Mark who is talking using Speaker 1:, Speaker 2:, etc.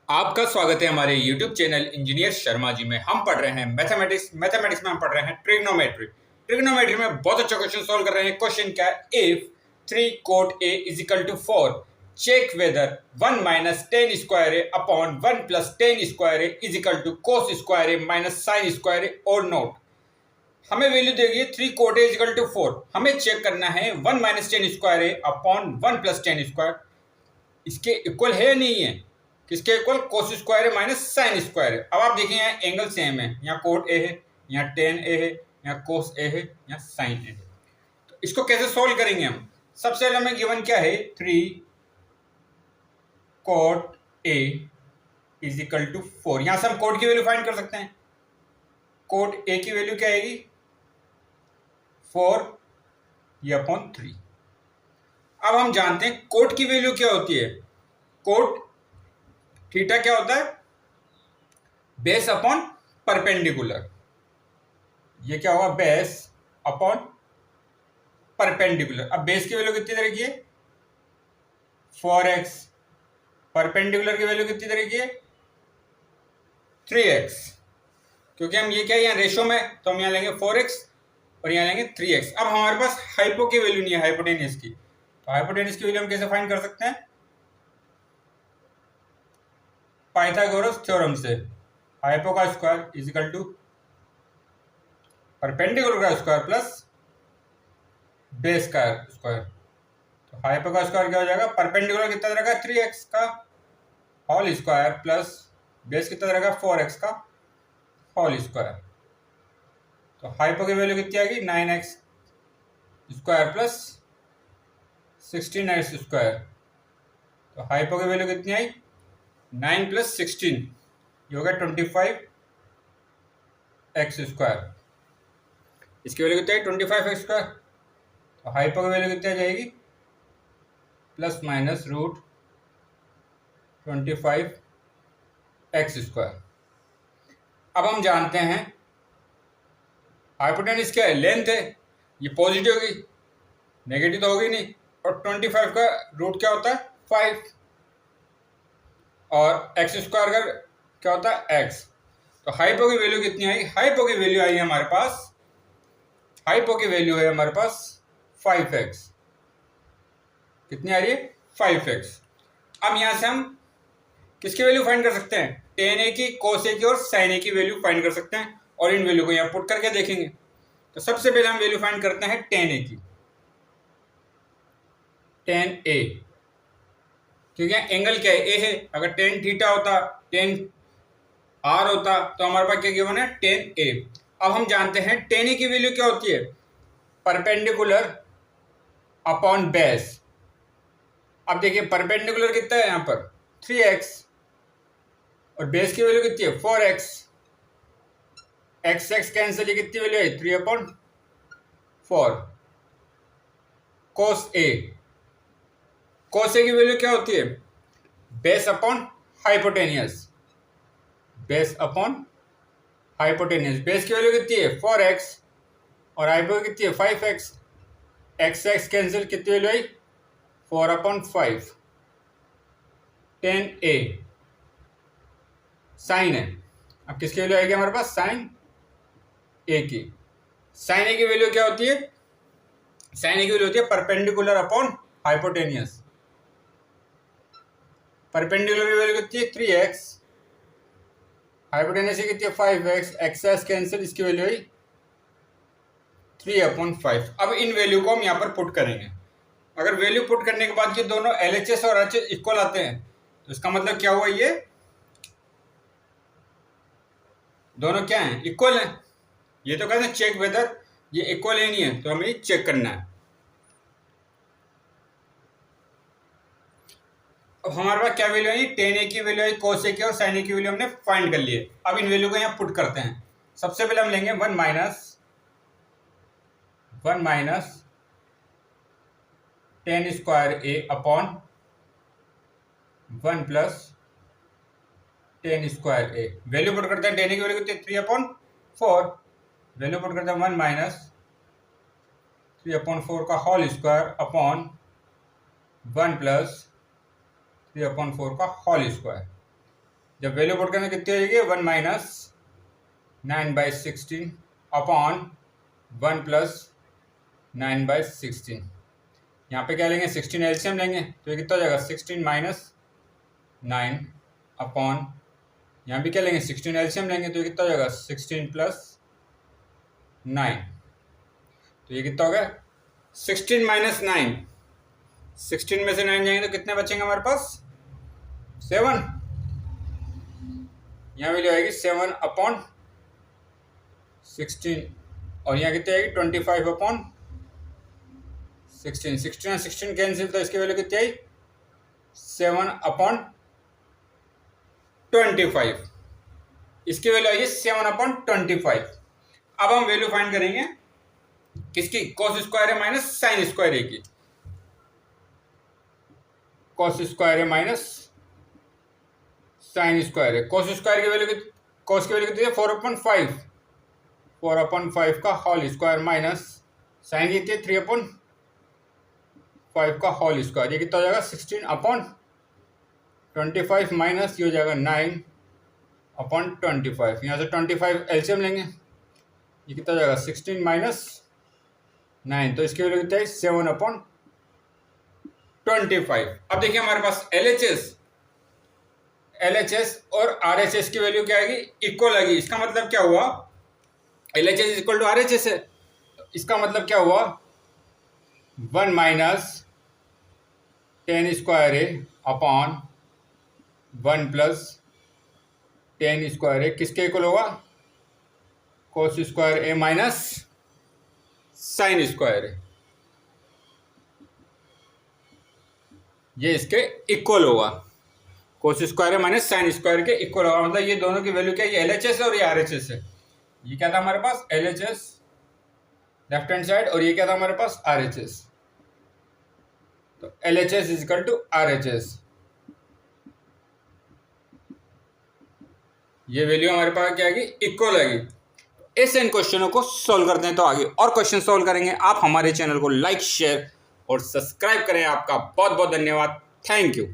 Speaker 1: आपका स्वागत है हमारे YouTube channel engineer Sharma ji में। हम पढ़ रहे हैं मैथमेटिक्स में हम पढ़ रहे हैं ट्रिग्नोमेट्री में बहुत अच्छा क्वेश्चन सॉल्व कर रहे हैं। क्वेश्चन क्या है? If 3 cot a is equal to 4, check whether 1 minus tan square a upon 1 plus tan square a is equal to cos square a minus sin square a or not। हमें value देगी 3 cot a is equal to 4। हमें check करना है 1 minus tan square a upon 1 plus tan square इसके equal है या नहीं है। किसके इक्वल? कोस स्क्वायर है माइनस साइन स्क्वायर है। अब आप देखिए यहाँ एंगल सेम है, यहाँ कोट ए है, यहाँ टेन ए है, यहाँ कोस ए है, यहाँ साइन ए है। तो इसको कैसे सोल्व करेंगे हम? सबसे पहले हमें गिवन क्या है? 3 cot A is equal to 4। यहां से हम कोट की वैल्यू फाइंड कर सकते हैं। कोट ए की वैल्यू क्या आएगी? 4 ये अपॉन 3। अब हम जानते हैं कोट की वैल्यू क्या होती है। कोट थीटा क्या होता है? Base upon perpendicular. ये क्या होगा? Base upon perpendicular. अब बेस की वैल्यू कितनी तरह की है? 4x। परपेंडिकुलर की वैल्यू कितनी तरह की है? 3x। क्योंकि हम ये क्या है यहाँ रेशो में, तो हम यहाँ लेंगे 4x और यहाँ लेंगे 3x। अब हमारे पास हाइपो की वैल्यू नहीं है, हाइपोटेनियस की। तो हाइपोटेनियस की वैल्यू हम कैसे फाइंड कर सकते हैं? पाइथागोरस थ्योरम से। हाइपो का square is equal to perpendicular का स्क्वायर प्लस बेस का स्क्वायर। तो हाइपो का स्क्वायर क्या हो जाएगा? परपेंडिकुलर कितना तरह का? 3x का होल स्क्वायर प्लस बेस कितना तरह का? 4x का होल स्क्वायर। तो हाइपो की वैल्यू कितनी आएगी? 9x square plus 16x square. तो हाइपो की वैल्यू कितनी आई? 9 प्लस 16 ये होगा 25x स्क्वायर। इसकी वैल्यू कितनी है? 25x square. तो हाइपो की वैल्यू कितनी आ जाएगी? Plus minus root 25x square. अब हम जानते हैं हाइपोटेनस क्या है? लेंथ है। ये पॉजिटिव होगी, नेगेटिव तो होगी नहीं। और 25 का रूट क्या होता है? 5। और एक्स स्क्वायर का क्या होता है? x। तो हाइपो की वैल्यू कितनी आई? हाइपो की वैल्यू आई हमारे पास, हाइपो की वैल्यू है हमारे पास 5x। कितनी आ रही है? 5x। अब यहां से हम किसकी वैल्यू फाइंड कर सकते हैं? टेन ए की, कोस ए की और साइन ए की वैल्यू फाइंड कर सकते हैं। और इन वैल्यू को यहाँ पुट करके देखेंगे। तो सबसे पहले हम वैल्यू फाइंड करते हैं टेन ए की। टेन ए, क्योंकि एंगल क्या है? ए है। अगर टेन थीटा होता, टेन आर होता, तो हमारे पास क्या गिवन है? टेन ए। अब हम जानते हैं टेन ए की वैल्यू क्या होती है? Perpendicular upon base. अब देखिए परपेंडिकुलर कितना है यहाँ पर? 3x और बेस की वैल्यू कितनी है? 4x। x कैंसिल, ये कितनी वैल्यू है? 3/4। कोस ए, कोस ए की वैल्यू क्या होती है? Base upon hypotenuse. Base upon hypotenuse. Base की वैल्यू कितनी है? 4x और हाइपो कितनी है? 5x। x कैंसिल, कितनी वैल्यू आई? 4/5। टेन ए साइन है। अब किसकी वैल्यू आएगी हमारे पास? साइन ए की। साइन ए की वैल्यू क्या होती है? साइन ए की वैल्यू होती है परपेंडिकुलर अपॉन हाइपोटेनियस। परपेंडिकुलर की वैल्यू कितनी है? 3x। हाइपोटेनियस की कितनी है? 5x। एक्स कैंसिल, इसकी वैल्यू आई 3/5। अब इन वैल्यू को हम यहाँ पर पुट करेंगे। अगर वैल्यू पुट करने के बाद ये दोनों LHS और RHS इक्वल आते हैं, तो इसका मतलब क्या हुआ? ये दोनों क्या हैं? इक्वल हैं। ये तो कहते हैं चेक वेदर ये इक्वल है नहीं है, तो हमें चेक करना है। अब हमारे पास क्या वैल्यू आई? टेन ए की वैल्यू आई, कोस ए की और साइन ए की वैल्यू हमने फाइंड कर ली है। अब इन वैल्यू को यहाँ पुट करते हैं। सबसे पहले हम लेंगे 1 minus ten square A upon 1 plus ten square A. Value put करते हैं। टेन ए की वैल्यू कितनी? 3/4। वैल्यू पुट करते हैं 1 माइनस 3/4 का होल स्क्वायर अपॉन 1 प्लस 3/4 का होल स्क्वायर। जब वैल्यू पुट करेंगे कितनी हो जाएगी 1 माइनस 9/16 अपॉन 1 प्लस 9/16। यहाँ पे क्या लेंगे 16 एलसीएम लेंगे तो ये कितना हो जाएगा 16 माइनस 9 अपॉन यहाँ भी क्या लेंगे 16 एलसीएम लेंगे तो ये कितना हो जाएगा 16 प्लस 9। तो ये कितना हो गया 16 माइनस 9। 16 में से 9 जाएंगे तो कितने बचेंगे हमारे पास 7। यहाँ वैल्यू आएगी 7 अपॉन 16 और यहाँ कितनी आएगी 25 अपॉन 16। 16 और 16 कैंसिल तो इसकी वैल्यू कितनी आई 7 अपॉन 25। इसकी वैल्यू आएगी 7 अपॉन 25। अब हम वैल्यू फाइंड करेंगे किसकी कॉस स्क्वायर है माइनस साइन स्क्वायर ए की। कॉस स्क्वायर है माइनस साइन स्क्वायर है। कॉस स्क्वायर की वैल्यू कॉस की वैल्यू कितनी है 4/5। 4/5 का होल स्क्वायर माइनस साइन कितनी है 3/5 का होल स्क्वायर। ये कितना हो जाएगा 16/25 माइनस ये हो जाएगा 9/25। यहाँ से 25 एलसीएम लेंगे ये कितना हो जाएगा 16 माइनस 9 तो इसकी वैल्यू कितनी है 7/25। अब देखिए हमारे पास LHS और RHS की वैल्यू क्या आएगी इक्वल आएगी। इसका मतलब क्या हुआ LHS is equal to RHS है तो इसका मतलब क्या हुआ 1 minus 10 square A upon 1 plus 10 square A किसके इक्वल होगा cos square A minus sine square A. ये इसके इक्वल होगा कोस स्क्वायर है माइनस साइन स्क्वायर के इक्वल होगा। मतलब ये दोनों की वैल्यू क्या है ये LHS है और ये RHS है। ये क्या था हमारे पास LHS लेफ्ट हैंड साइड और ये क्या था हमारे पास RHS। तो LHS is equal to RHS। ये वैल्यू हमारे पास क्या आएगी इक्वल आएगी। ऐसे इन क्वेश्चनों को सॉल्व करते हैं तो आगे और क्वेश्चन सॉल्व करेंगे। आप हमारे चैनल को लाइक शेयर और सब्सक्राइब करें। आपका बहुत बहुत धन्यवाद। Thank you.